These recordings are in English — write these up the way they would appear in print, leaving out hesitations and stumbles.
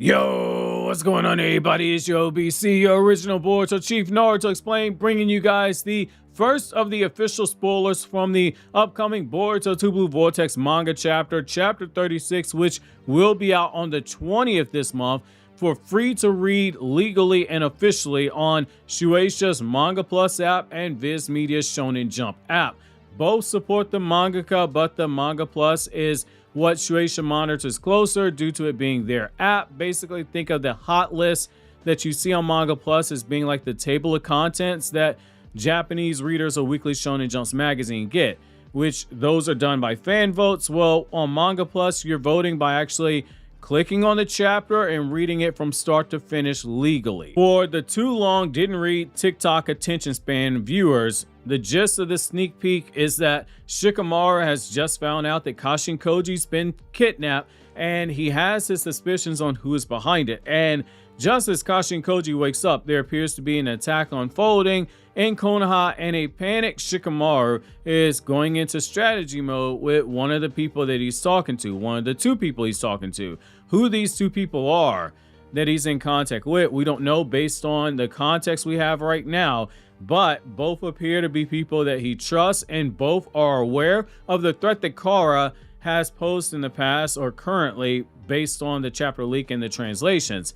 Yo, what's going on everybody? It's your OBC, your original Boruto Chief Naruto Explained, bringing you guys the first of the official spoilers from the upcoming Boruto 2 Blue Vortex manga chapter 36, which will be out on the 20th this month for free to read legally and officially on Shueisha's Manga Plus app and Viz Media's Shonen Jump app. Both support the mangaka, but the Manga Plus is what Shueisha monitors closer due to it being their app. Basically, think of the hot list that you see on Manga Plus as being like the table of contents that Japanese readers of Weekly Shonen Jumps magazine get, which those are done by fan votes. Well, on Manga Plus, you're voting by actually clicking on the chapter and reading it from start to finish legally. For the too long didn't read TikTok attention span viewers, the gist of this sneak peek is that Shikamaru has just found out that Kashin Koji's been kidnapped, and he has his suspicions on who is behind it. And just as Kashin Koji wakes up, there appears to be an attack unfolding in Konoha, and a panicked Shikamaru is going into strategy mode with one of the people that he's talking to, one of the two people he's talking to. Who these two people are that he's in contact with, we don't know based on the context we have right now, but both appear to be people that he trusts, and both are aware of the threat that Kara has posed in the past or currently based on the chapter leak and the translations.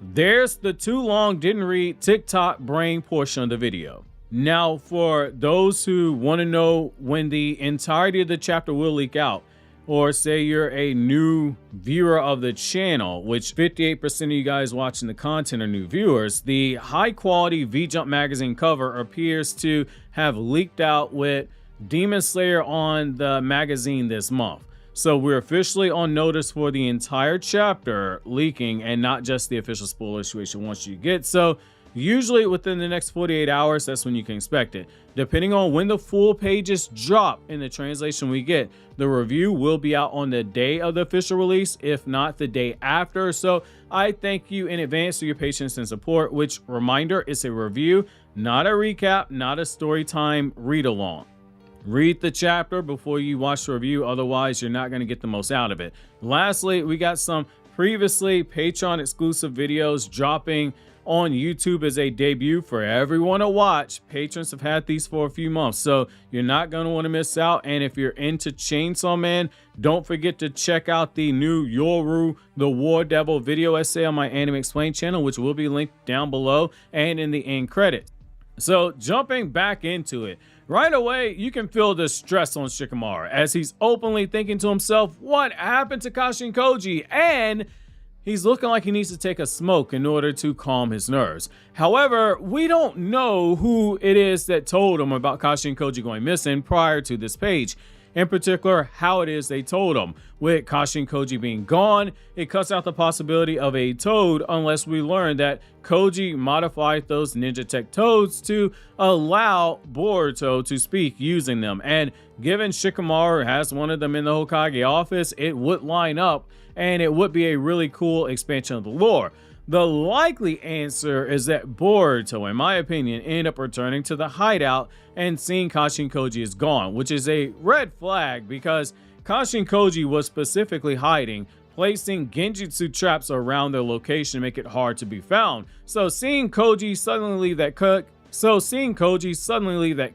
There's the too long didn't read TikTok brain portion of the video. Now, for those who want to know when the entirety of the chapter will leak out, or say you're a new viewer of the channel, which 58% of you guys watching the content are new viewers, the high quality V-Jump magazine cover appears to have leaked out with Demon Slayer on the magazine this month. So we're officially on notice for the entire chapter leaking, and not just the official spoiler situation wants you to get. So usually within the next 48 hours, that's when you can expect it. Depending on when the full pages drop in the translation we get, the review will be out on the day of the official release, if not the day after. So I thank you in advance for your patience and support, which, reminder, is a review, not a recap, not a story time read along. Read the chapter before you watch the review, otherwise you're not going to get the most out of it. Lastly, we got some previously Patreon exclusive videos dropping on YouTube as a debut for everyone to watch. Patrons have had these for a few months, so you're not going to want to miss out. And if you're into Chainsaw Man, don't forget to check out the new Yoru the War Devil video essay on my Anime Explained channel, which will be linked down below and in the end credits. So jumping back into it, right away you can feel the stress on Shikamaru as he's openly thinking to himself, what happened to Kashin Koji? And he's looking like he needs to take a smoke in order to calm his nerves. However, we don't know who it is that told him about Kashin Koji going missing prior to this page. In particular, how it is they told him. With Kashin Koji being gone, it cuts out the possibility of a toad unless we learn that Koji modified those ninja tech toads to allow Boruto to speak using them. And given Shikamaru has one of them in the Hokage office, it would line up and it would be a really cool expansion of the lore. The likely answer is that Boruto, in my opinion, ended up returning to the hideout and seeing Kashin Koji is gone, which is a red flag because Kashin Koji was specifically hiding, placing genjutsu traps around their location to make it hard to be found. So seeing Koji suddenly leave that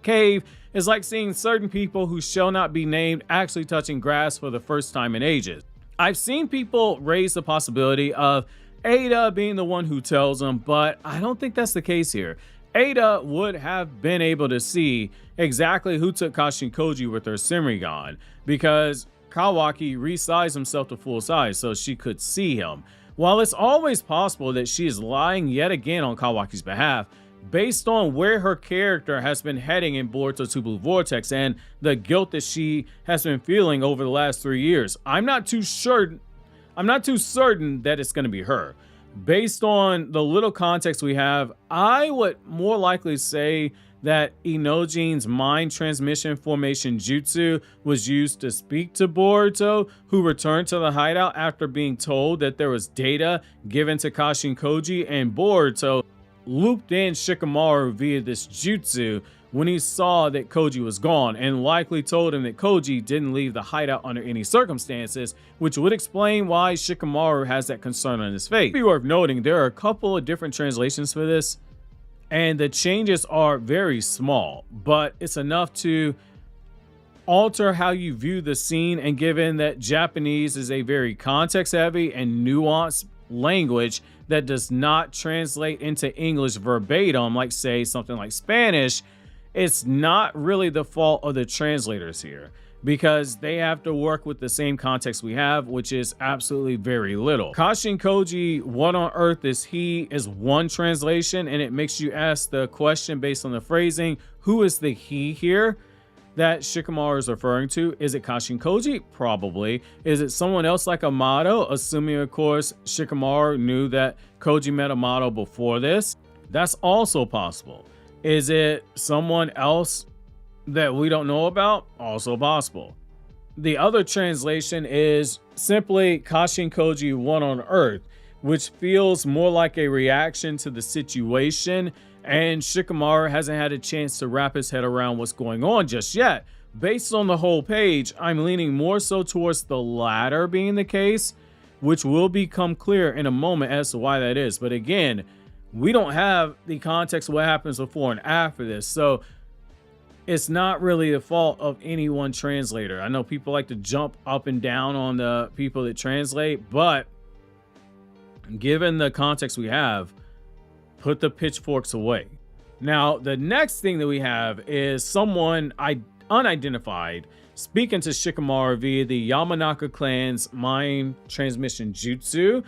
cave is like seeing certain people who shall not be named actually touching grass for the first time in ages. I've seen people raise the possibility of Ada being the one who tells him, but I don't think that's the case here. Ada would have been able to see exactly who took Kashin Koji with her Senrigan because Kawaki resized himself to full size so she could see him. While it's always possible that she is lying yet again on Kawaki's behalf, based on where her character has been heading in Boruto 2 Blue Vortex and the guilt that she has been feeling over the last 3 years, I'm not too certain that it's going to be her. Based on the little context we have, I would more likely say that Inojin's mind transmission formation jutsu was used to speak to Boruto, who returned to the hideout after being told that there was data given to Kashin Koji, and Boruto looped in Shikamaru via this jutsu, when he saw that Koji was gone, and likely told him that Koji didn't leave the hideout under any circumstances, which would explain why Shikamaru has that concern on his face. It'd be worth noting there are a couple of different translations for this, and the changes are very small, but it's enough to alter how you view the scene. And given that Japanese is a very context heavy and nuanced language that does not translate into English verbatim, like say something like Spanish, it's not really the fault of the translators here, because they have to work with the same context we have, which is absolutely very little. Kashin Koji, what on earth is he, is one translation, and it makes you ask the question based on the phrasing, who is the he here that Shikamaru is referring to? Is it Kashin Koji? Probably. Is it someone else like Amado? Assuming, of course, Shikamaru knew that Koji met Amado before this. That's also possible. Is it someone else that we don't know about? Also possible. The other translation is simply Kashin Koji, one on Earth, which feels more like a reaction to the situation, and Shikamaru hasn't had a chance to wrap his head around what's going on just yet. Based on the whole page, I'm leaning more so towards the latter being the case, which will become clear in a moment as to why that is. But again, we don't have the context of what happens before and after this, so it's not really the fault of any one translator. I know people like to jump up and down on the people that translate, but given the context we have, put the pitchforks away. Now, the next thing that we have is someone unidentified speaking to Shikamaru via the Yamanaka clan's mind transmission jutsu.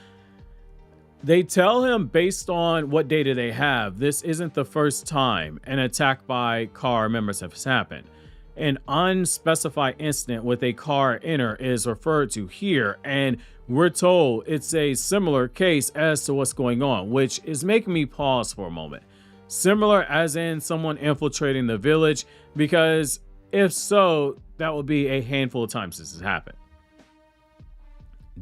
They tell him, based on what data they have, this isn't the first time an attack by KAR members has happened. An unspecified incident with a KAR inner is referred to here, and we're told it's a similar case as to what's going on, which is making me pause for a moment. Similar as in someone infiltrating the village, because if so, that would be a handful of times this has happened.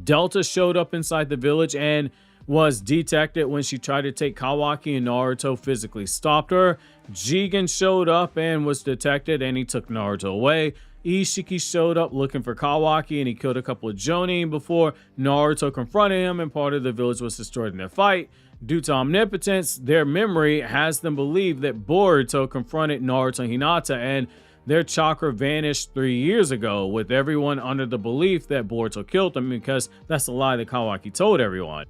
Delta showed up inside the village and was detected when she tried to take Kawaki, and Naruto physically stopped her. Jigen showed up and was detected, and he took Naruto away. Ishiki showed up looking for Kawaki, and he killed a couple of Jonin before Naruto confronted him, and part of the village was destroyed in their fight. Due to omnipotence, their memory has them believe that Boruto confronted Naruto and Hinata, and their chakra vanished 3 years ago, with everyone under the belief that Boruto killed them, because that's a lie that Kawaki told everyone.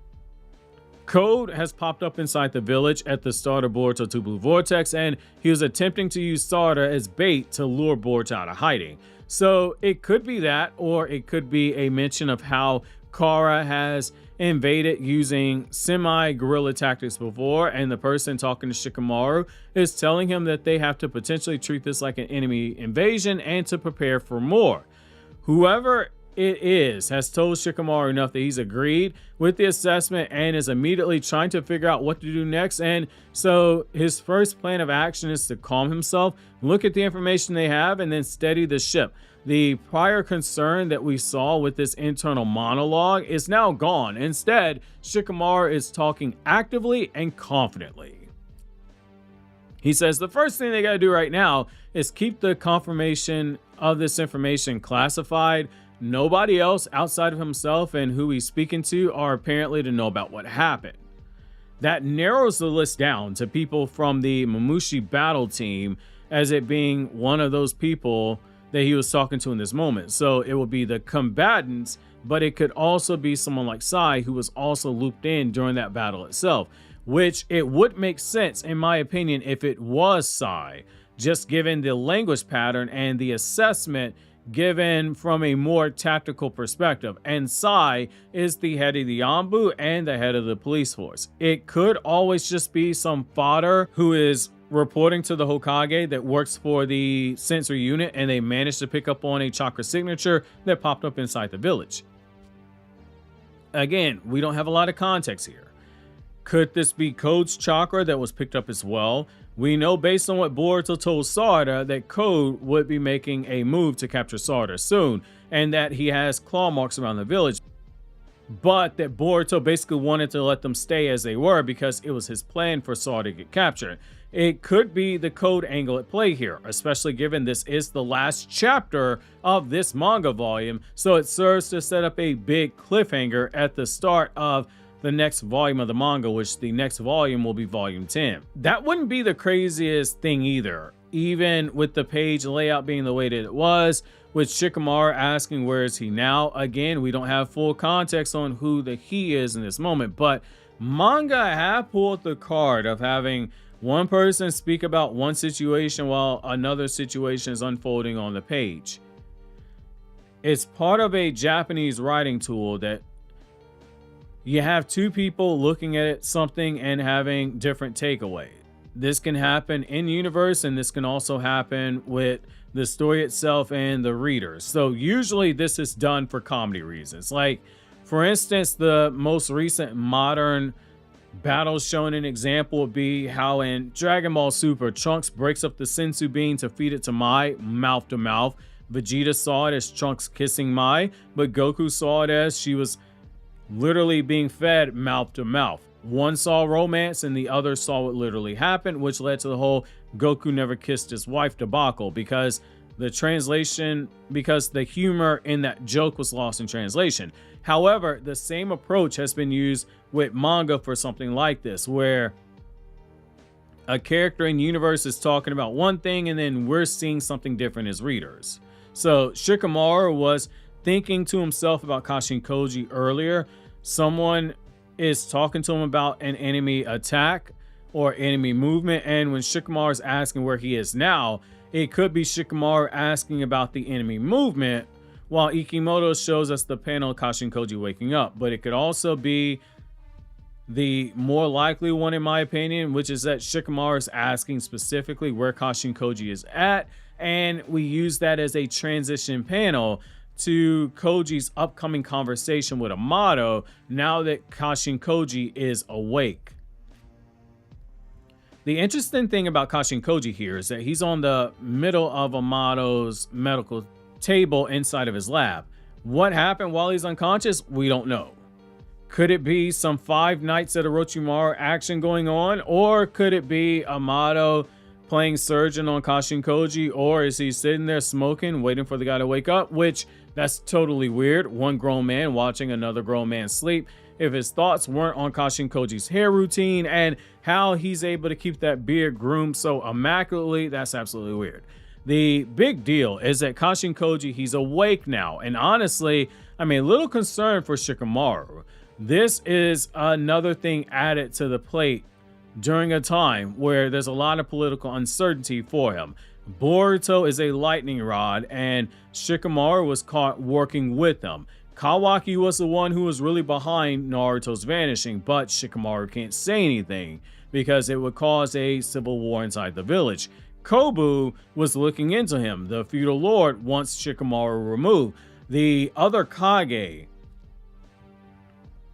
Code has popped up inside the village at the start of Boruto 2 Blue Vortex, and he was attempting to use Sarada as bait to lure Boruto out of hiding. So it could be that, or it could be a mention of how Kara has invaded using semi-guerrilla tactics before, and the person talking to Shikamaru is telling him that they have to potentially treat this like an enemy invasion and to prepare for more. Whoever it is has told Shikamaru enough that he's agreed with the assessment and is immediately trying to figure out what to do next. And so his first plan of action is to calm himself, look at the information they have, and then steady the ship. The prior concern that we saw with this internal monologue is now gone. Instead, Shikamaru is talking actively and confidently. He says the first thing they got to do right now is keep the confirmation of this information classified. Nobody else outside of himself and who he's speaking to are apparently to know about what happened. That narrows the list down to people from the Mamushi battle team, as it being one of those people that he was talking to in this moment. So it would be the combatants, but it could also be someone like Sai, who was also looped in during that battle itself, which it would make sense, in my opinion, if it was Sai, just given the language pattern and the assessment given from a more tactical perspective. And Sai is the head of the Yanbu and the head of the police force. It could always just be some fodder who is reporting to the Hokage that works for the sensory unit, and they managed to pick up on a chakra signature that popped up inside the village. Again, we don't have a lot of context here. Could this be Code's chakra that was picked up as well? We know based on what Boruto told Sarada that Code would be making a move to capture Sarada soon, and that he has claw marks around the village. but that Boruto basically wanted to let them stay as they were because it was his plan for Sarada to get captured. It could be the code angle at play here, especially given this is the last chapter of this manga volume, so it serves to set up a big cliffhanger at the start of the next volume of the manga, which the next volume will be volume 10. That wouldn't be the craziest thing either, even with the page layout being the way that it was, with Shikamaru asking where is he now. Again, we don't have full context on who the he is in this moment, but manga have pulled the card of having one person speak about one situation while another situation is unfolding on the page. It's part of a Japanese writing tool that you have two people looking at something and having different takeaways. This can happen in universe, and this can also happen with the story itself and the readers. So usually this is done for comedy reasons. Like, for instance, the most recent modern battle shown an example would be how in Dragon Ball Super, Trunks breaks up the sensu bean to feed it to Mai, mouth to mouth. Vegeta saw it as Trunks kissing Mai, but Goku saw it as she was literally being fed mouth to mouth. One saw romance and the other saw what literally happened, which led to the whole Goku never kissed his wife debacle, because the humor in that joke was lost in translation. However, the same approach has been used with manga for something like this, where a character in universe is talking about one thing and then we're seeing something different as readers. So Shikamaru was thinking to himself about Kashin Koji earlier. Someone is talking to him about an enemy attack or enemy movement, and when Shikamaru is asking where he is now, it could be Shikamaru asking about the enemy movement, while Ikimoto shows us the panel of Kashin Koji waking up. But it could also be the more likely one, in my opinion, which is that Shikamaru is asking specifically where Kashin Koji is at, and we use that as a transition panel to Koji's upcoming conversation with Amado now that Kashin Koji is awake. The interesting thing about Kashin Koji here is that he's on the middle of Amado's medical table inside of his lab. What happened while he's unconscious? We don't know. Could it be some Five Nights at Orochimaru action going on? Or could it be Amado playing surgeon on Kashin Koji? Or is he sitting there smoking, waiting for the guy to wake up? Which, that's totally weird. One grown man watching another grown man sleep. If his thoughts weren't on Kashin Koji's hair routine and how he's able to keep that beard groomed so immaculately, that's absolutely weird. The big deal is that Kashin Koji, he's awake now. And honestly, I'm a little concerned for Shikamaru. This is another thing added to the plate during a time where there's a lot of political uncertainty for him. Boruto is a lightning rod, and Shikamaru was caught working with him. Kawaki was the one who was really behind Naruto's vanishing, but Shikamaru can't say anything because it would cause a civil war inside the village. Kobu was looking into him. The feudal lord wants Shikamaru removed. The other Kage,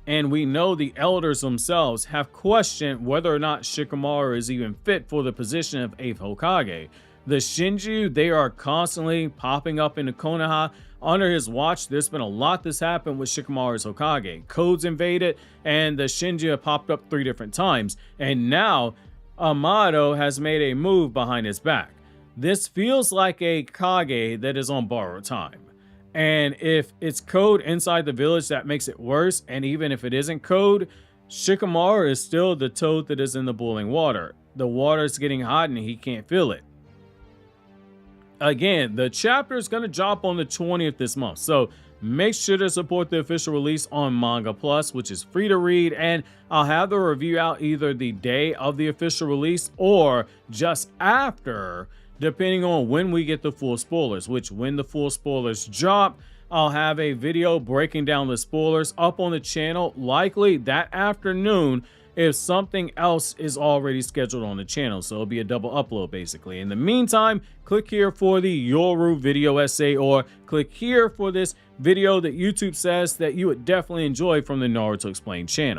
and we know the elders themselves, have questioned whether or not Shikamaru is even fit for the position of 8th Hokage. The Shinju, they are constantly popping up into Konoha. Under his watch, there's been a lot that's happened with Shikamaru's Hokage. Codes invaded, and the Shinju have popped up 3 different times. And now, Amado has made a move behind his back. This feels like a Kage that is on borrowed time. And if it's code inside the village, that makes it worse. And even if it isn't code, Shikamaru is still the toad that is in the boiling water. The water is getting hot and he can't feel it. Again, the chapter is going to drop on the 20th this month, so make sure to support the official release on Manga Plus, which is free to read, and I'll have the review out either the day of the official release or just after, depending on when we get the full spoilers, which when the full spoilers drop, I'll have a video breaking down the spoilers up on the channel, likely that afternoon, if something else is already scheduled on the channel. So it'll be a double upload basically. In the meantime, click here for the Yoru video essay, or click here for this video that YouTube says that you would definitely enjoy from the Naruto Explained channel.